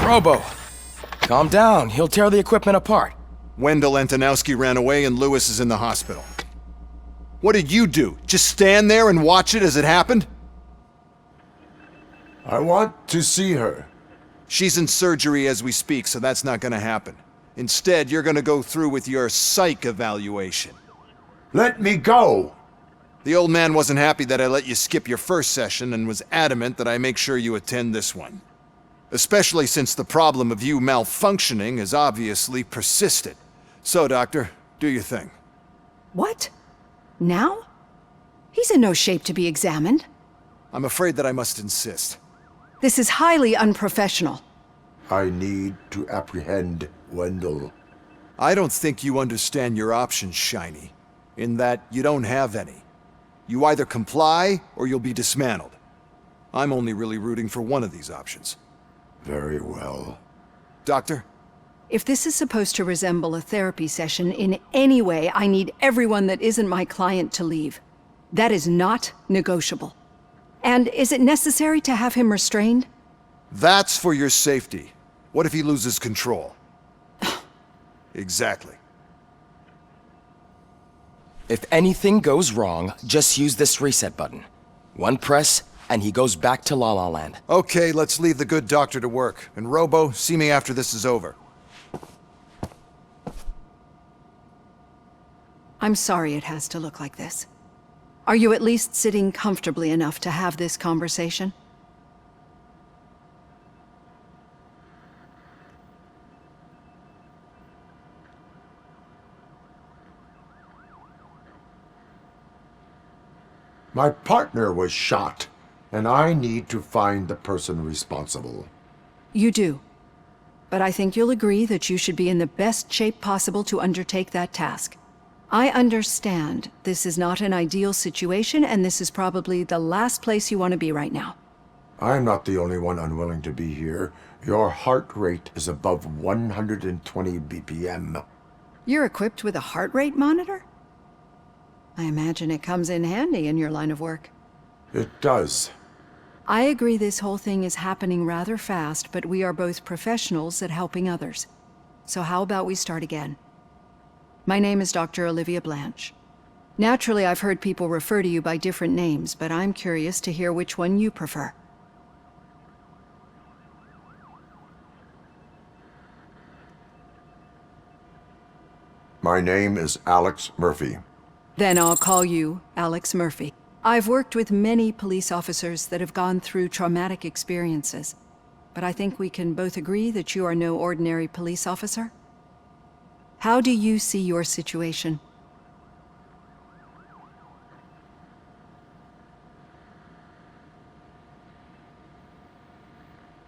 Robo, calm down. He'll tear the equipment apart. Wendell Antonowski ran away and Lewis is in the hospital. What did you do? Just stand there and watch it as it happened? I want to see her. She's in surgery as we speak, so that's not gonna happen. Instead, you're gonna go through with your psych evaluation. Let me go! The old man wasn't happy that I let you skip your first session and was adamant that I make sure you attend this one. Especially since the problem of you malfunctioning has obviously persisted. So, Doctor, do your thing. What? Now? He's in no shape to be examined. I'm afraid that I must insist. This is highly unprofessional. I need to apprehend Wendell. I don't think you understand your options, Shiny, in that you don't have any. You either comply or you'll be dismantled. I'm only really rooting for one of these options. Very well. Doctor? If this is supposed to resemble a therapy session in any way, I need everyone that isn't my client to leave. That is not negotiable. And is it necessary to have him restrained? That's for your safety. What if he loses control? Exactly. If anything goes wrong, just use this reset button. One press, and he goes back to La La Land. Okay, let's leave the good doctor to work. And Robo, see me after this is over. I'm sorry it has to look like this. Are you at least sitting comfortably enough to have this conversation? My partner was shot, and I need to find the person responsible. You do. But I think you'll agree that you should be in the best shape possible to undertake that task. I understand this is not an ideal situation, and this is probably the last place you want to be right now. I'm not the only one unwilling to be here. Your heart rate is above 120 BPM. You're equipped with a heart rate monitor? I imagine it comes in handy in your line of work. It does. I agree this whole thing is happening rather fast, but we are both professionals at helping others. So how about we start again? My name is Dr. Olivia Blanche. Naturally, I've heard people refer to you by different names, but I'm curious to hear which one you prefer. My name is Alex Murphy. Then I'll call you Alex Murphy. I've worked with many police officers that have gone through traumatic experiences, but I think we can both agree that you are no ordinary police officer. How do you see your situation?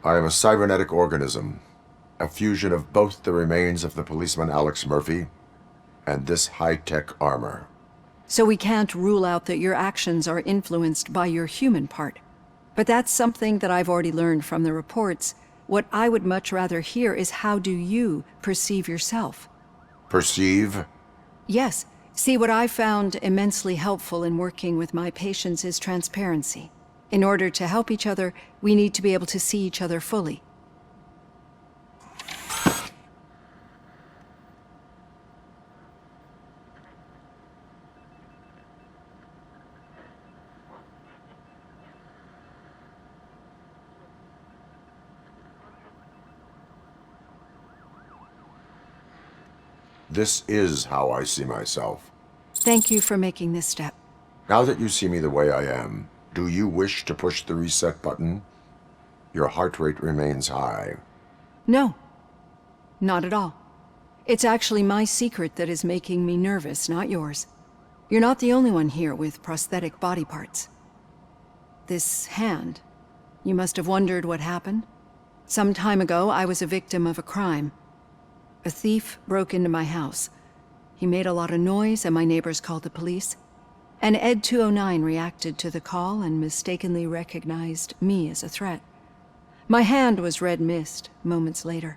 I am a cybernetic organism, a fusion of both the remains of the policeman Alex Murphy and this high-tech armor. So we can't rule out that your actions are influenced by your human part. But that's something that I've already learned from the reports. What I would much rather hear is how do you perceive yourself? Perceive? Yes. See, what I found immensely helpful in working with my patients is transparency. In order to help each other, we need to be able to see each other fully. This is how I see myself. Thank you for making this step. Now that you see me the way I am, do you wish to push the reset button? Your heart rate remains high. No, not at all. It's actually my secret that is making me nervous, not yours. You're not the only one here with prosthetic body parts. This hand, you must have wondered what happened. Some time ago, I was a victim of a crime. A thief broke into my house. He made a lot of noise and my neighbors called the police. And Ed 209 reacted to the call and mistakenly recognized me as a threat. My hand was red mist moments later.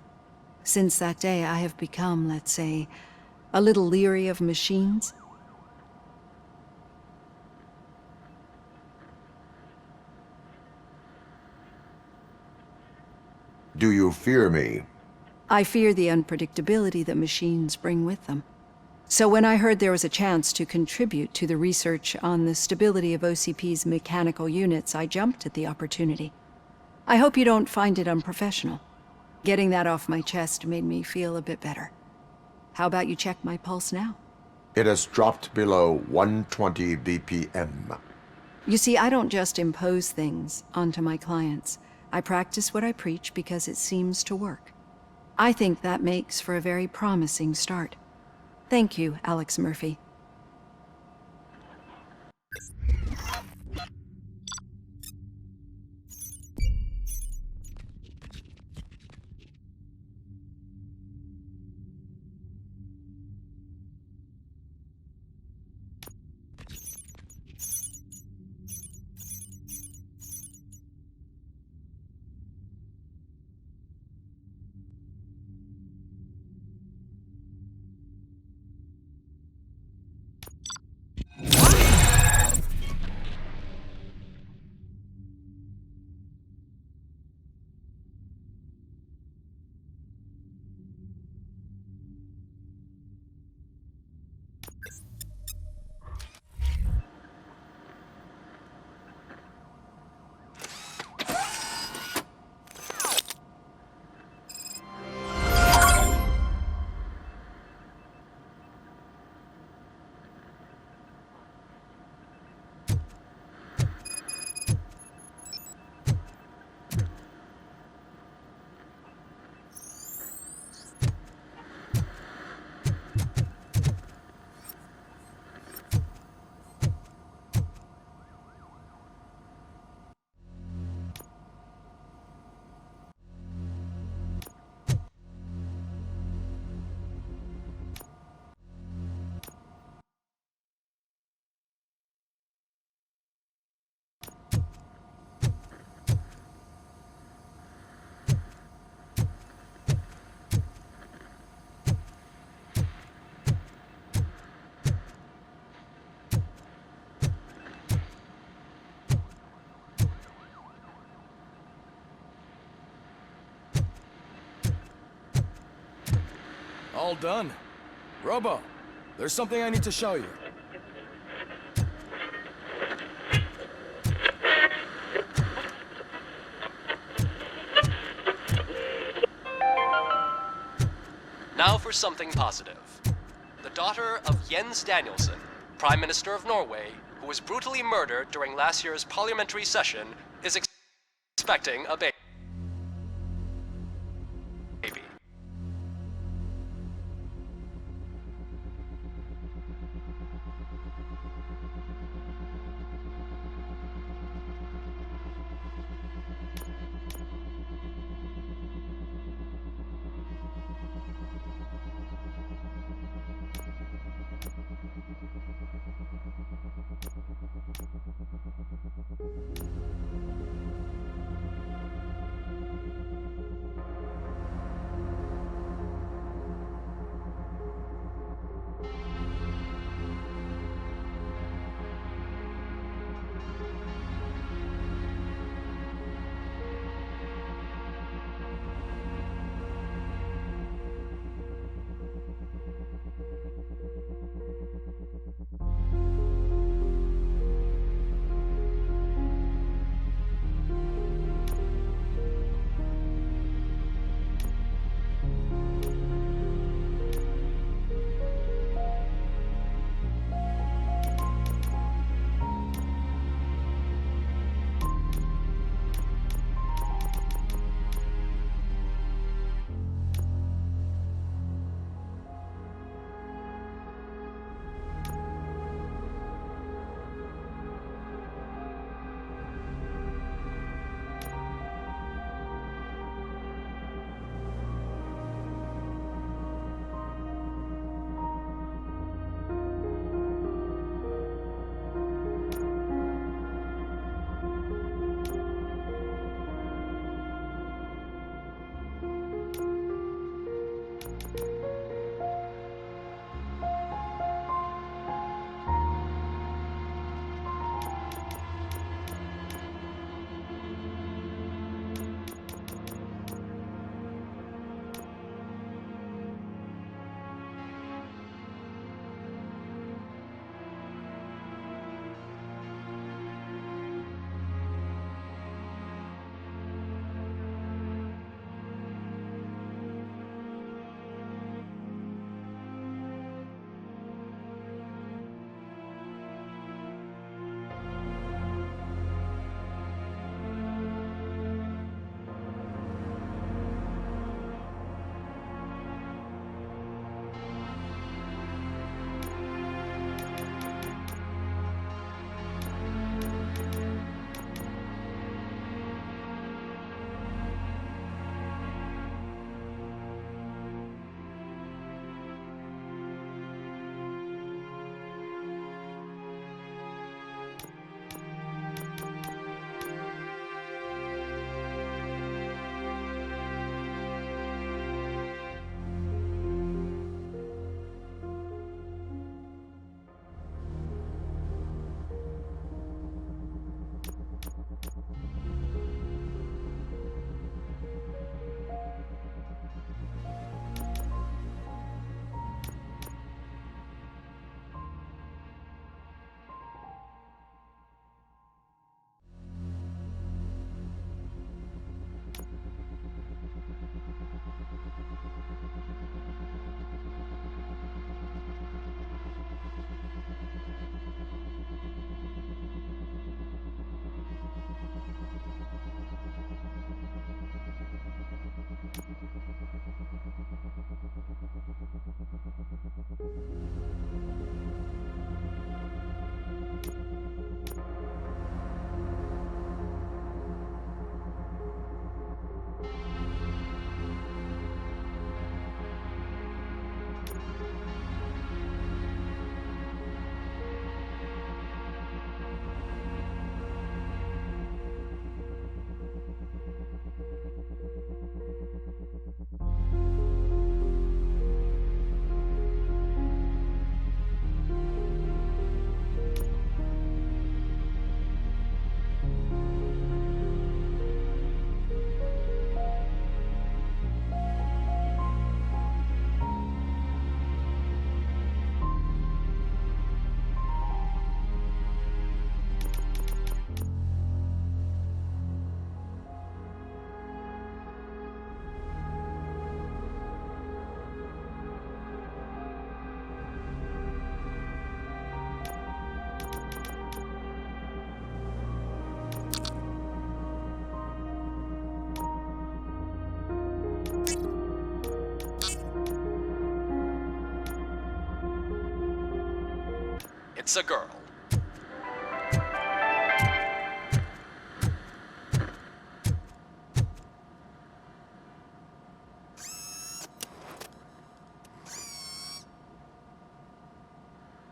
Since that day, I have become, let's say, a little leery of machines. Do you fear me? I fear the unpredictability that machines bring with them. So when I heard there was a chance to contribute to the research on the stability of OCP's mechanical units, I jumped at the opportunity. I hope you don't find it unprofessional. Getting that off my chest made me feel a bit better. How about you check my pulse now? It has dropped below 120 BPM. You see, I don't just impose things onto my clients. I practice what I preach because it seems to work. I think that makes for a very promising start. Thank you, Alex Murphy. All done. Robo, there's something I need to show you. Now for something positive. The daughter of Jens Danielson, Prime Minister of Norway, who was brutally murdered during last year's parliamentary session, is expecting a baby. It's a girl.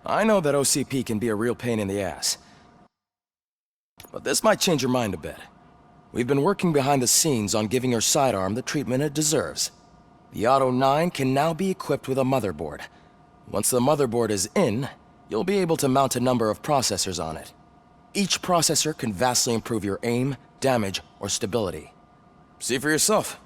I know that OCP can be a real pain in the ass. But this might change your mind a bit. We've been working behind the scenes on giving her sidearm the treatment it deserves. The Auto 9 can now be equipped with a motherboard. Once the motherboard is in, you'll be able to mount a number of processors on it. Each processor can vastly improve your aim, damage, or stability. See for yourself.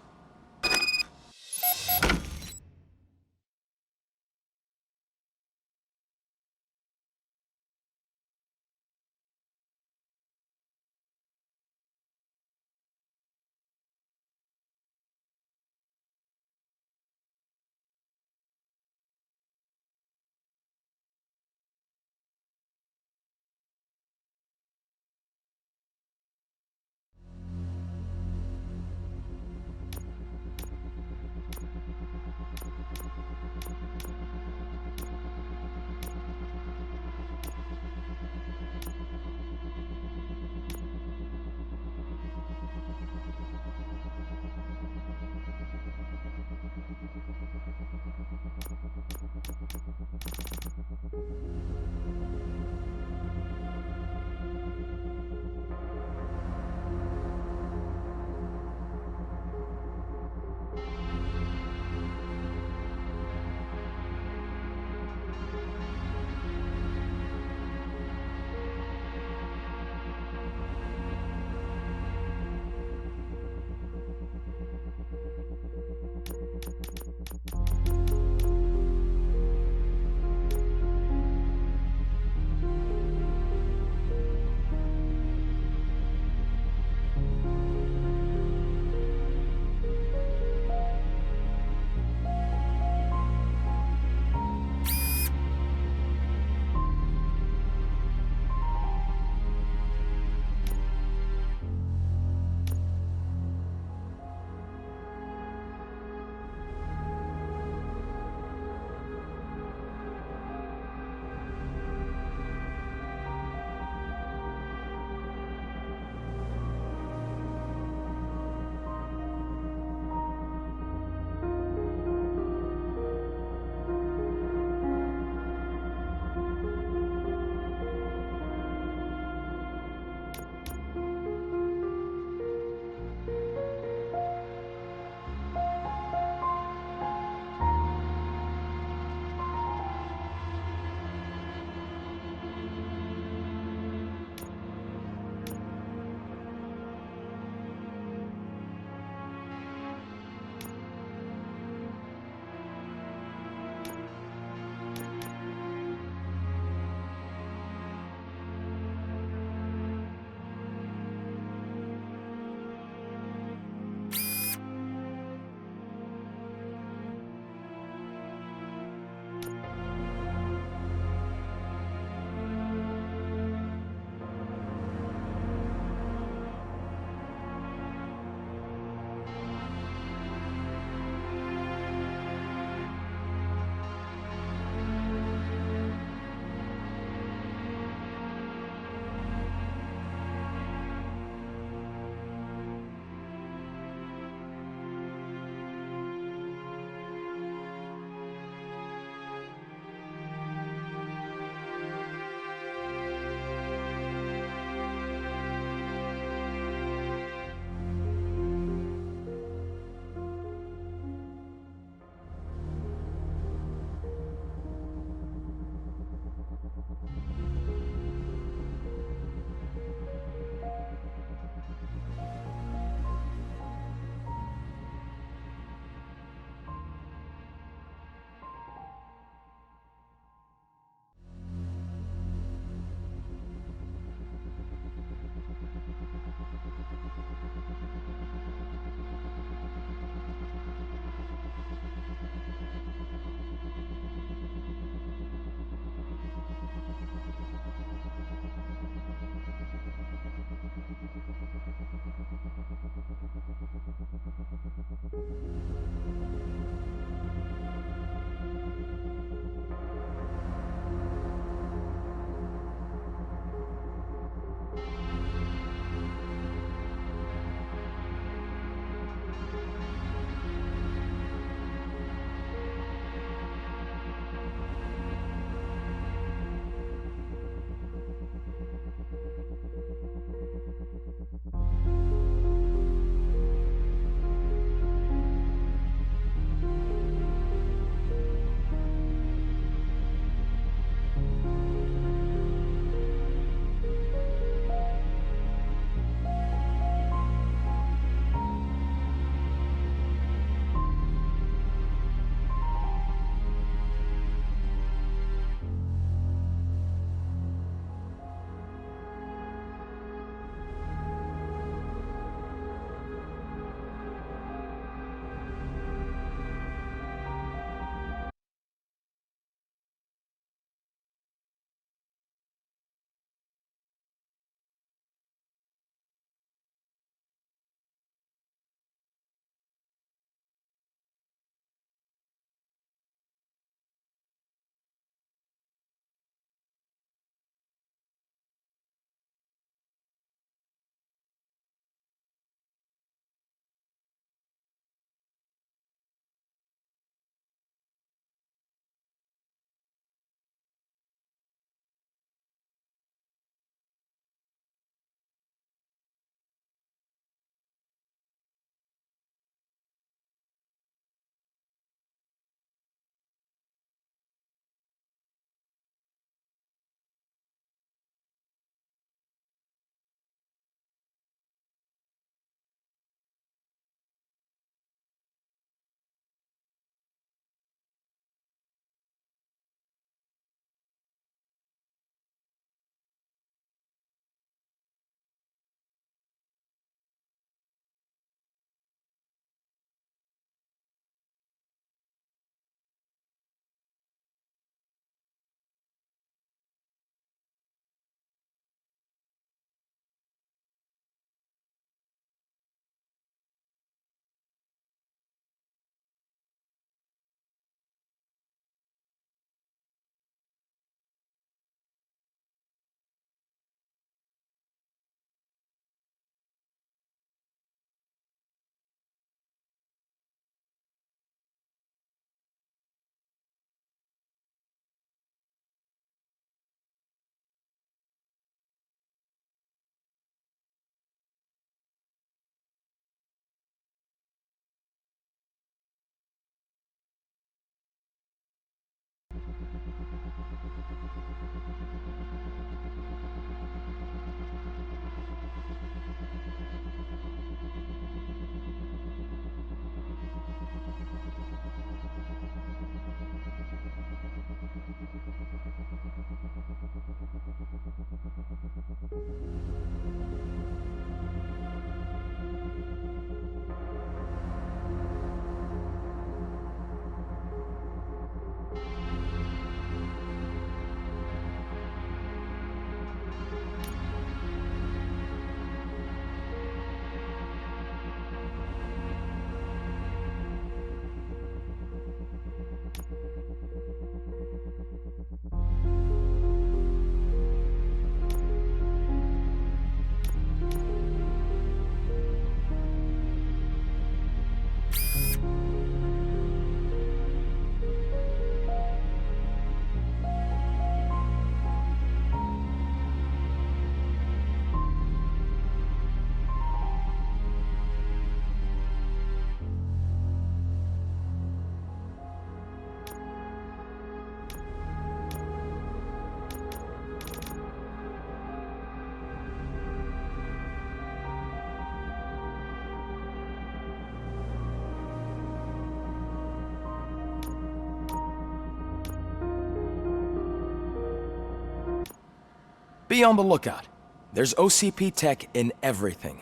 Be on the lookout. There's OCP tech in everything.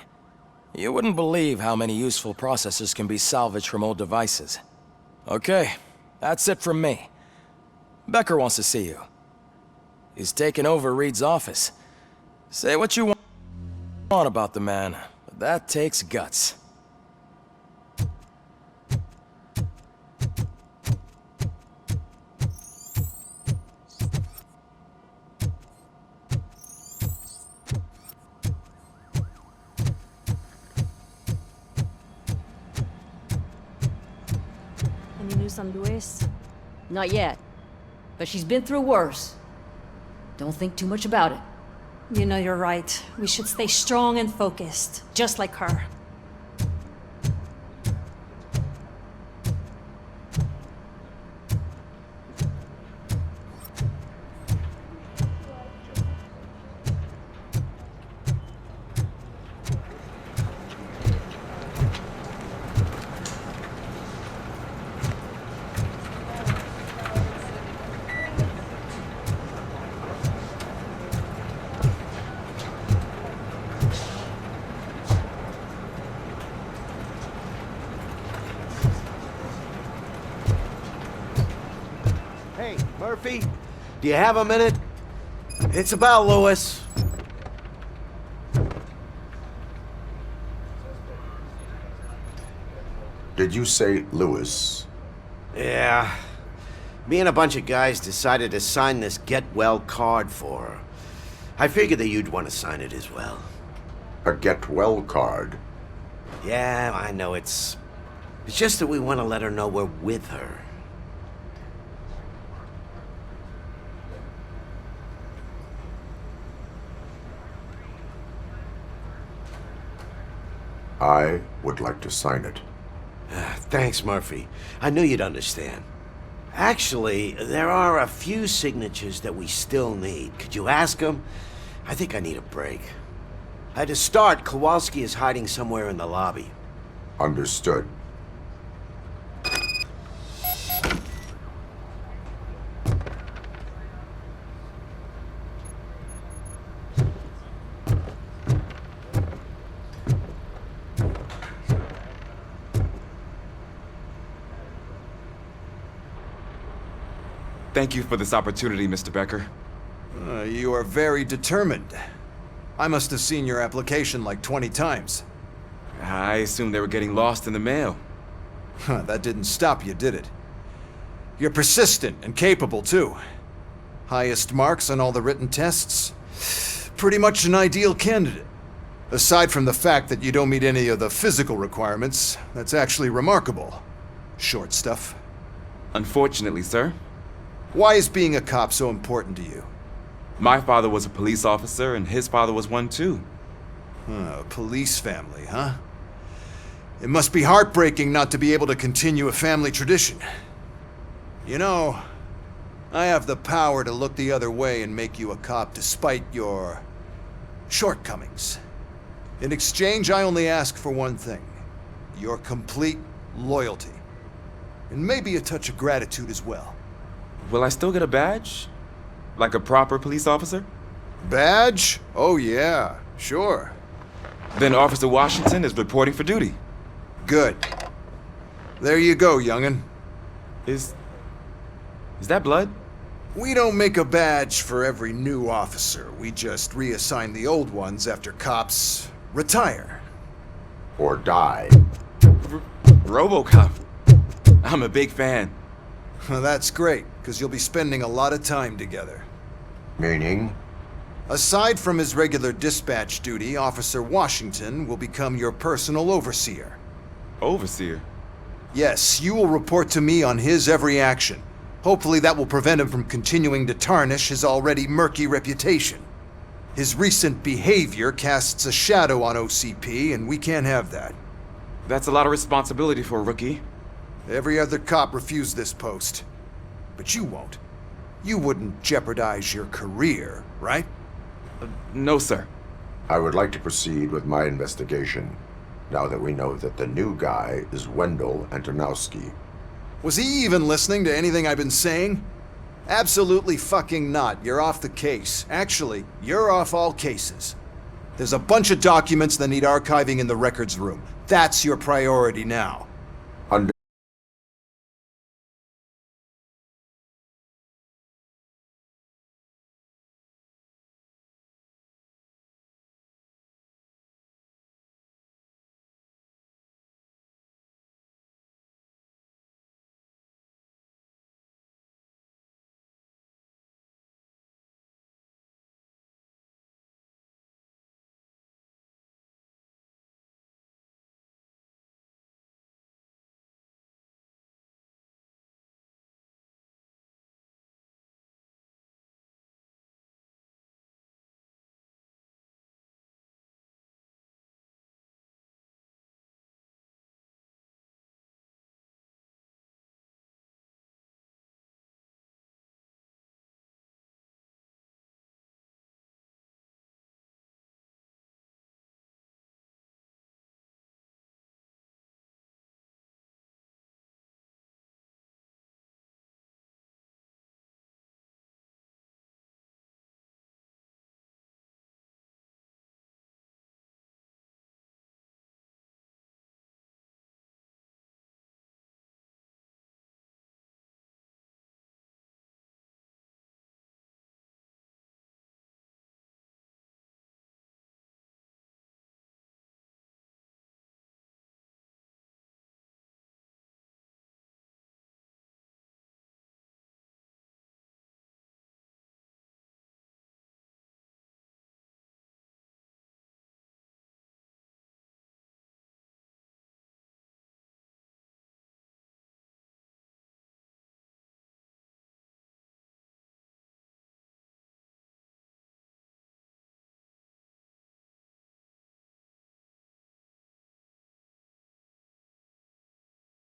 You wouldn't believe how many useful processors can be salvaged from old devices. Okay, that's it from me. Becker wants to see you. He's taken over Reed's office. Say what you want about the man, but that takes guts. Any news on Luis? Not yet. But she's been through worse. Don't think too much about it. You know you're right. We should stay strong and focused, just like her. Hey, Murphy, do you have a minute? It's about Lewis. Did you say Lewis? Yeah. Me and a bunch of guys decided to sign this get well card for her. I figured that you'd want to sign it as well. A get well card? Yeah, I know it's just that we want to let her know we're with her. I would like to sign it. Thanks, Murphy. I knew you'd understand. Actually, there are a few signatures that we still need. Could you ask them? I think I need a break. To start, Kowalski is hiding somewhere in the lobby. Understood. Thank you for this opportunity, Mr. Becker. You are very determined. I must have seen your application like 20 times. I assumed they were getting lost in the mail. That didn't stop you, did it? You're persistent and capable, too. Highest marks on all the written tests. Pretty much an ideal candidate. Aside from the fact that you don't meet any of the physical requirements, that's actually remarkable. Short stuff. Unfortunately, sir. Why is being a cop so important to you? My father was a police officer, and his father was one too. A police family, huh? It must be heartbreaking not to be able to continue a family tradition. You know, I have the power to look the other way and make you a cop despite your shortcomings. In exchange, I only ask for one thing. Your complete loyalty. And maybe a touch of gratitude as well. Will I still get a badge? Like a proper police officer? Badge? Oh yeah, sure. Then Officer Washington is reporting for duty. Good. There you go, young'un. Is that blood? We don't make a badge for every new officer. We just reassign the old ones after cops retire. Or die. ROBOCOP. I'm a big fan. Well, that's great, because you'll be spending a lot of time together. Meaning? Aside from his regular dispatch duty, Officer Washington will become your personal overseer. Overseer? Yes, you will report to me on his every action. Hopefully that will prevent him from continuing to tarnish his already murky reputation. His recent behavior casts a shadow on OCP, and we can't have that. That's a lot of responsibility for a rookie. Every other cop refused this post. But you won't. You wouldn't jeopardize your career, right? No, sir. I would like to proceed with my investigation, now that we know that the new guy is Wendell Antonowski. Was he even listening to anything I've been saying? Absolutely fucking not. You're off the case. Actually, you're off all cases. There's a bunch of documents that need archiving in the records room. That's your priority now.